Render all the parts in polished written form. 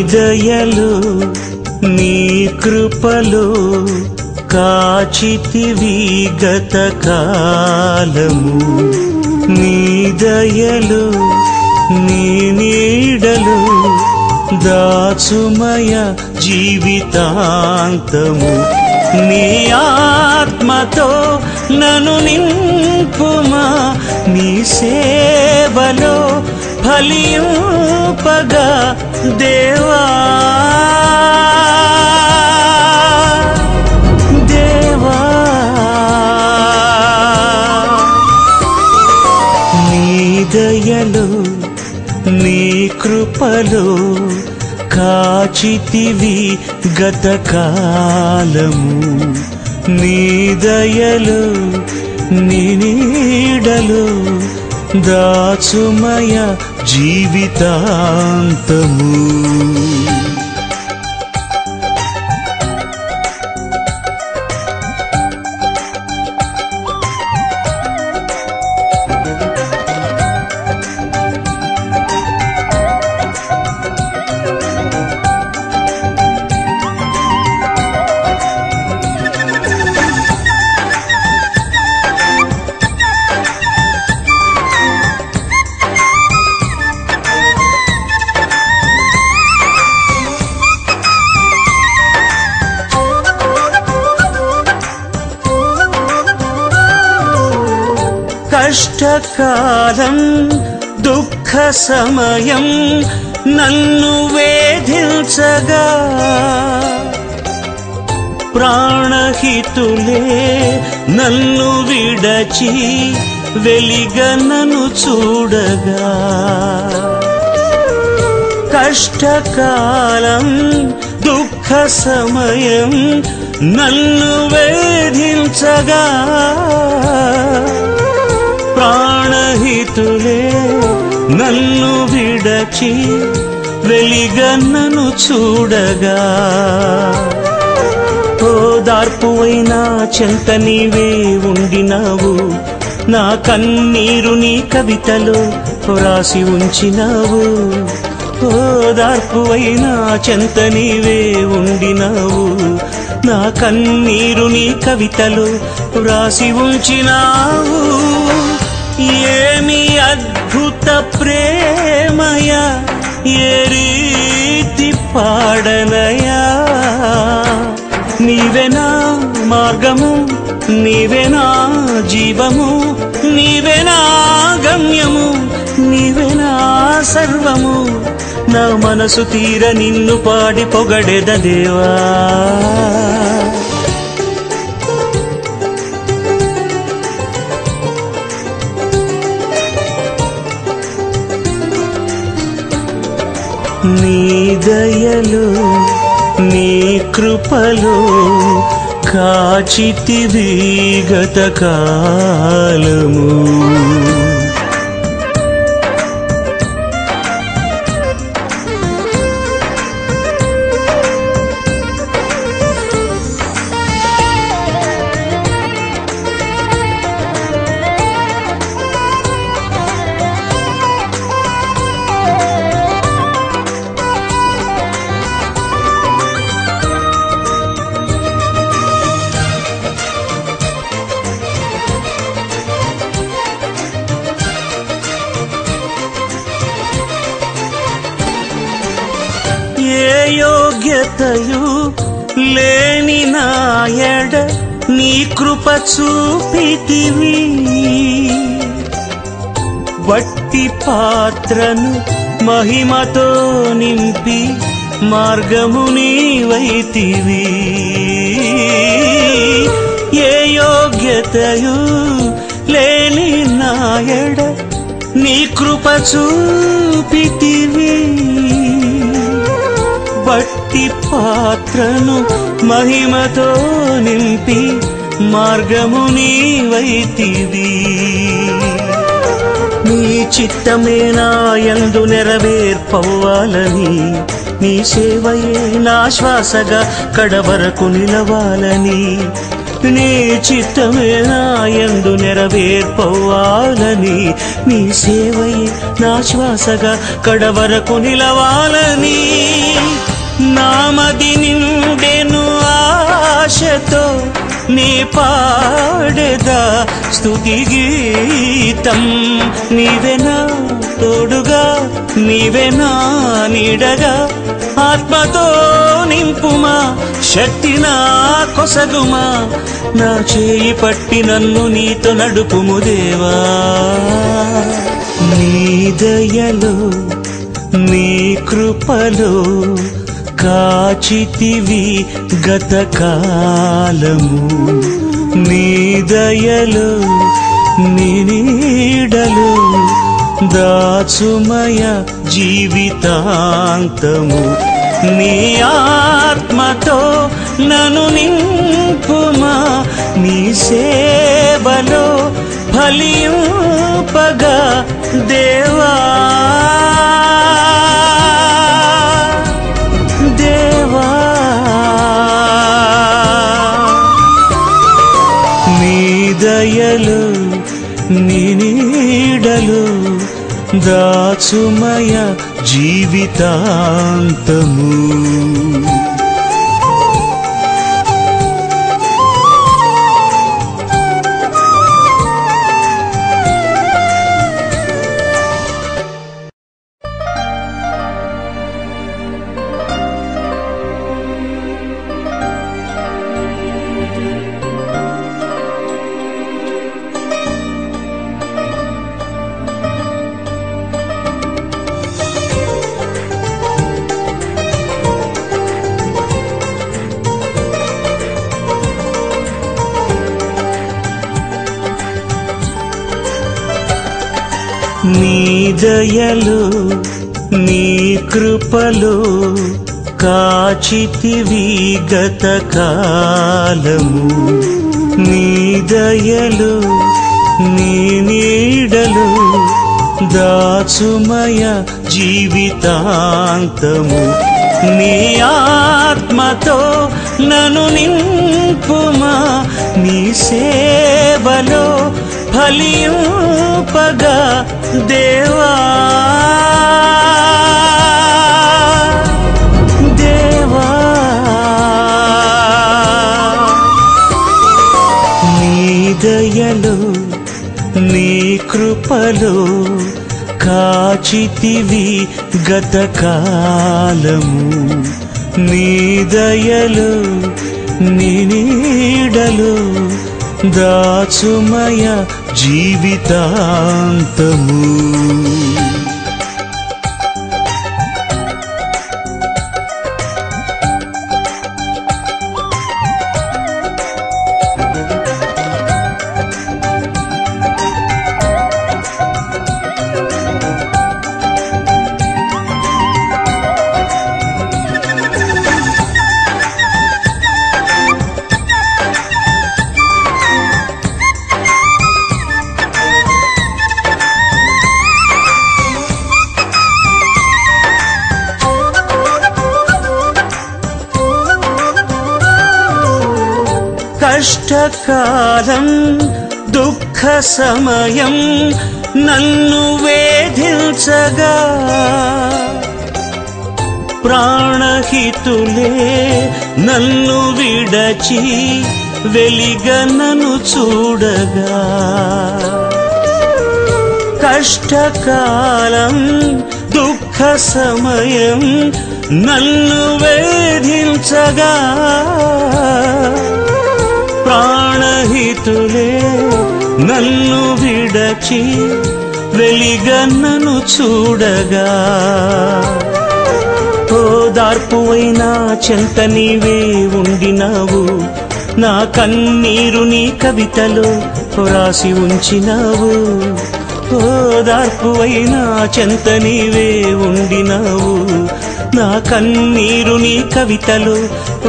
దయలో నీ కృపలో కాచితివి గత కాలము నీ దయలో నీ నీడలో దాచుమయ జీవితాంతము నీ ఆత్మతో నన్ను నింపుమా నీ సేవలో ఫలింపగా దేవా దేవా నీ దయలో నీ కృపలో కాచితివి గత కాలము నీ దయలో నీ నీడలో దాచుమయ జీవితాంతము కష్టకాలం దుఃఖ సమయం నన్ను వేధించగా ప్రాణహితులే నన్ను విడచి వెలిగనను చూడగా కష్టకాలం దుఃఖ సమయం నన్ను వేధించగా ప్రాణహితులే నన్ను విడచి వెలిగన్నను చూడగా ఓదార్పువైనా చెంత నీవే ఉండినావు నా కన్నీరు నీ కవితలో రాసి ఉంచినావు ఓదార్పువైనా చెంత నీవే ఉండినావు నా కన్నీరు నీ కవితలో రాసి ఉంచినావు ఏమి అద్భుత ప్రేమయా ఏ రీతి పాడనయా నీవేనా మార్గము నీవేనా జీవము నీవేనా గమ్యము నీవేనా సర్వము నా మనసు తీర నిన్ను పాడి పొగడెద దేవా నీ దయలో నీ కృపలో కాచితివి గత కాలము ఏ యోగ్యతయు లేని నాయడ నీ కృప చూపితివి వట్టి పాత్రను మహిమతో నింపి మార్గము నీవైతివి ఏ యోగ్యతయు లేని నాయడ నీ కృప చూపితివి వట్టి పాత్రను మహిమతో నింపి మార్గము నీవైతివి నీ చిత్తమే నా యందు నెరవేర్పవ్వాలని నీ సేవయే నా శ్వాసగా కడవరకు నిలవాలని నీ చిత్తమే నాయందు నెరవేర్పవ్వాలని, నీ సేవయే నా శ్వాసగా కడవరకు నిలవాలని, నామది నిండెను ఆశతో నీ పాడెదా స్తుతి గీతం. నీవెనా తోడుగా, నీవెనా నీడగా, ఆత్మతో నింపుమా, శక్తి నా కొసగుమా, నా చేయి పట్టి నన్ను నీతో నడుపుము దేవా. నీ దయలో నీ కృపలో కాచితివి గతకాలము, నీ దయలో నీ నీడలో దాచుమయ జీవితాంతము. నీ ఆత్మతో నన్ను నింపుమా, నీ సేవలో ఫలింపగా దేవా. దేవా నీ దయలు నీ నీడలు దాచుమయ జీవితాంతము. నీ దయలో నీ కృపలో కాచితివి గతకాలము, నీ దయలో నీ నీడలో దాచుమయ జీవితాంతము. నీ ఆత్మతో నన్ను నింపుమా, నీ సేవలో ఫలింపగా దేవా. దేవా నీ దయలో నీ కృపలో కాచితివి గతకాలము, నీ దయలో నీ నీడలో దాచుమయ జీవితాంతము. కష్టకాలం దుఃఖ సమయం నన్ను వేధించగా, ప్రాణహితులే నన్ను విడచి వెలిగనను చూడగా, కష్టకాలం దుఃఖ సమయం నన్ను వేధించగా, ప్రాణహితులే నన్ను విడచి వెలిగన్నను చూడగా, ఓదార్పువైనా చెంత నీవే ఉండినావు, నా కన్నీరు నీ కవితలో రాసి ఉంచినావు. ఓదార్పువైనా చెంత నీవే ఉండినావు, నా కన్నీరు నీ కవితలో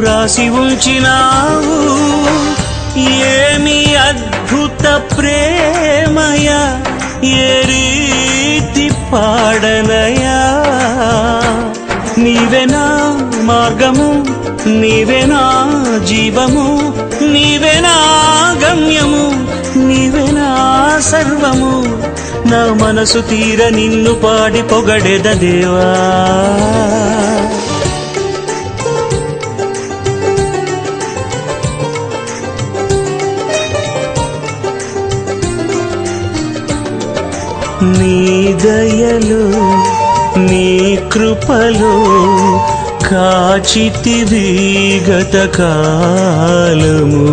రాసి ఉంచినావు. ఏమి అద్భుత ప్రేమయా, ఏ రీతి పాడనయా, నీవే నా మార్గము నీవే నా జీవము, నీవే నా గమ్యము, నీవే నా సర్వము. నా మనసు తీర నిన్ను పాడి పొగడెద దేవా. నీ దయలో నీ కృపలో కాచితివి గత కాలము.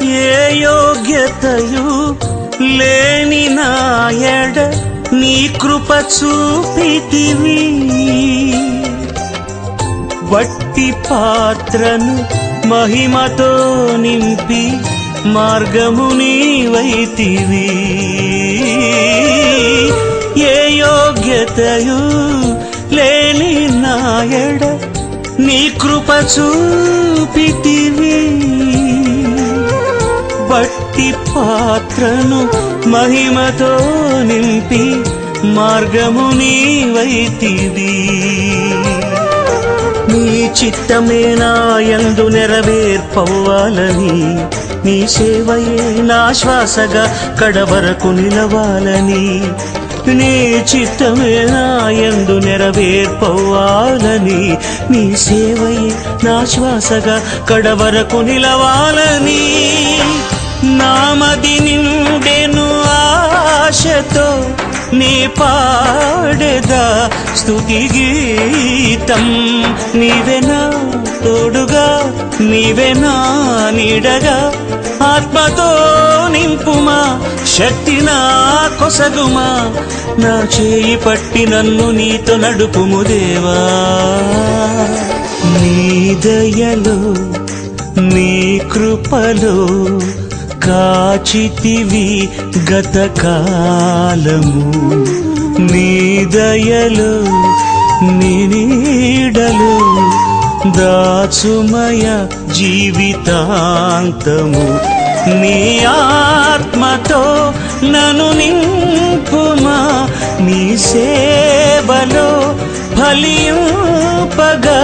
ఏ యోగ్యతయు లేని నాయడ నీ కృప చూపితివి. వట్టి పాత్రను మహిమతో నింపి మార్గము నీవైతివి. ఏ యోగ్యతయు లేని నాయడ నీ కృప చూపితివి. వట్టి పాత్రను మహిమతో నింపి మార్గము నీవైతివి. నీ చిత్తమే నా యందు నెరవేర్పవ్వాలని, నీ సేవయే నా శ్వాసగా కడవరకు నిలవాలని. నీ చిత్తమే నా యందు నెరవేర్పవ్వాలని, నీ సేవయే నా శ్వాసగా కడవరకు నిలవాలని. నామది నిండెను ఆశతో నీ పాడెదా స్తుతి గీతం. నీవే నా తోడుగా, నీవే నా నీడగా, ఆత్మతో నింపుమా, శక్తి నా కొసగుమా. నా చేయి పట్టి నన్ను నీతో నడుపుము దేవా. నీ దయలో నీ కృపలో కాచితివి గత కాలము. నీ దయలో నీ నీడలో దాచుమయ జీవితాంతము. నీ ఆత్మతో నన్ను నింపుమా, నీ సేవలో ఫలింపగా